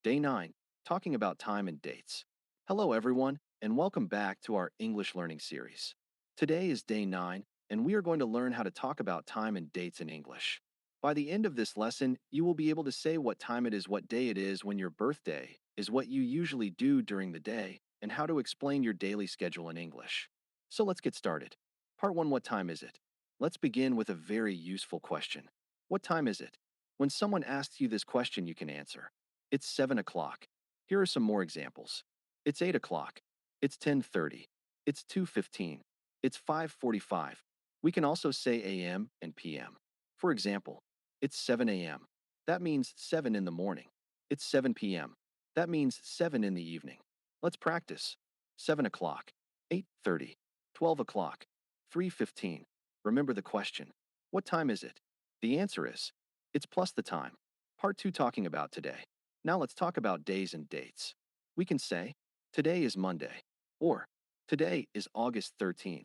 Day 9, talking about time and dates. Hello, everyone, and welcome back to our English learning series. Today is day 9, and we are going to learn how to talk about time and dates in English. By the end of this lesson, you will be able to say what time it is, what day it is when your birthday is, what you usually do during the day, and how to explain your daily schedule in English. So let's get started. Part 1. What time is it? Let's begin with a very useful question. What time is it? When someone asks you this question, you can answer. It's 7 o'clock. Here are some more examples. It's 8 o'clock. It's 10:30. It's 2:15. It's 5:45. We can also say AM and PM. For example, it's 7 a.m. That means 7 in the morning. It's 7 p.m. That means 7 in the evening. Let's practice. 7 o'clock, 8:30, 12 o'clock, 3:15. Remember the question. What time is it? The answer is, it's plus the time. Part 2, talking about today. Now let's talk about days and dates. We can say, today is Monday, or today is August 13th.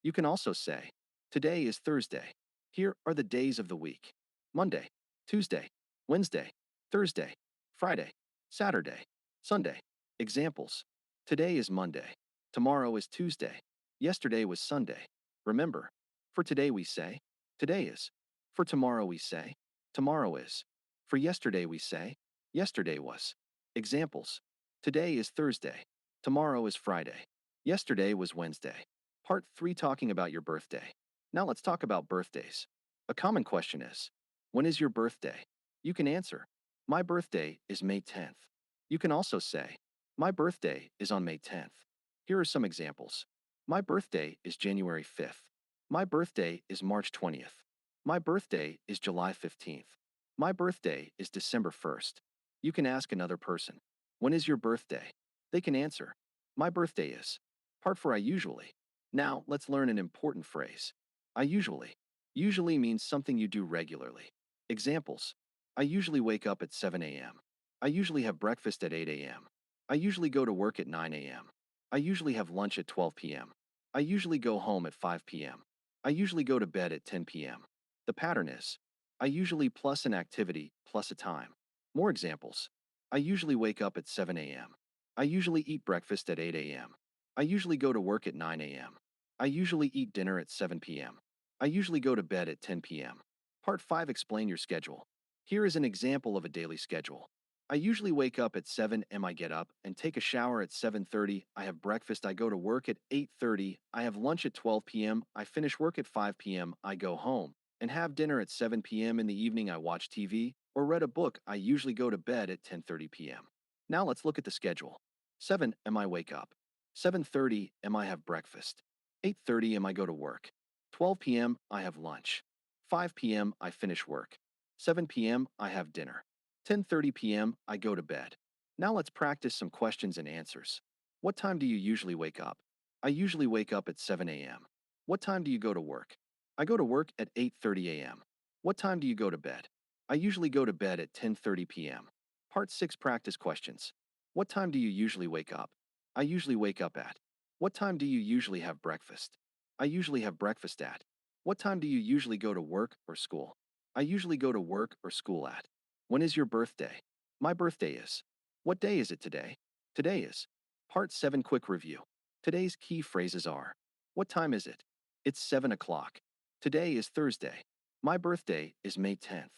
You can also say, today is Thursday. Here are the days of the week: Monday, Tuesday, Wednesday, Thursday, Friday, Saturday, Sunday. Examples: today is Monday, tomorrow is Tuesday, yesterday was Sunday. Remember, for today we say, today is. For tomorrow we say, tomorrow is. For yesterday we say, yesterday was. Examples: today is Thursday, tomorrow is Friday, yesterday was Wednesday. Part 3, talking about your birthday. Now let's talk about birthdays. A common question is, when is your birthday? You can answer, my birthday is May 10th. You can also say, my birthday is on May 10th. Here are some examples. My birthday is January 5th. My birthday is March 20th. My birthday is July 15th. My birthday is December 1st. You can ask another person, when is your birthday? They can answer, my birthday is. Part 4, I usually. Now, let's learn an important phrase. I usually. Usually means something you do regularly. Examples: I usually wake up at 7 a.m. I usually have breakfast at 8 a.m. I usually go to work at 9 a.m. I usually have lunch at 12 p.m. I usually go home at 5 p.m. I usually go to bed at 10 p.m. The pattern is, I usually plus an activity plus a time. More examples: I usually wake up at 7 a.m. I usually eat breakfast at 8 a.m. I usually go to work at 9 a.m. I usually eat dinner at 7 p.m. I usually go to bed at 10 p.m. Part 5, explain your schedule. Here is an example of a daily schedule. I usually wake up at 7 am. I get up and take a shower at 7:30. I have breakfast. I go to work at 8:30. I have lunch at 12 p.m. I finish work at 5 p.m. I go home and have dinner at 7 p.m. In the evening, I watch TV or read a book. I usually go to bed at 10:30 p.m. Now let's look at the schedule. 7 am. I wake up. 7:30 am. I have breakfast. 8:30 am. I go to work. 12 p.m. I have lunch. 5 p.m. I finish work. 7 p.m. I have dinner. 10:30 p.m. I go to bed. Now let's practice some questions and answers. What time do you usually wake up? I usually wake up at 7 a.m. What time do you go to work? I go to work at 8:30 a.m. What time do you go to bed? I usually go to bed at 10:30 p.m. Part 6, practice questions. What time do you usually wake up? I usually wake up at. What time do you usually have breakfast? I usually have breakfast at. What time do you usually go to work or school? I usually go to work or school at. When is your birthday? My birthday is. What day is it today? Today is. Part 7, quick review. Today's key phrases are, what time is it? It's 7 o'clock. Today is Thursday. My birthday is May 10th.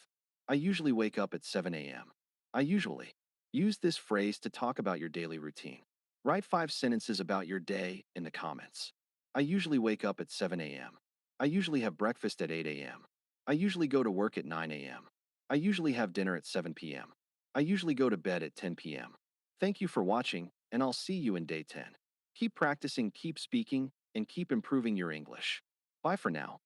I usually wake up at 7 a.m. I usually. Use this phrase to talk about your daily routine. Write 5 sentences about your day in the comments. I usually wake up at 7 a.m. I usually have breakfast at 8 a.m. I usually go to work at 9 a.m. I usually have dinner at 7 p.m. I usually go to bed at 10 p.m. Thank you for watching, and I'll see you in day 10. Keep practicing, keep speaking, and keep improving your English. Bye for now.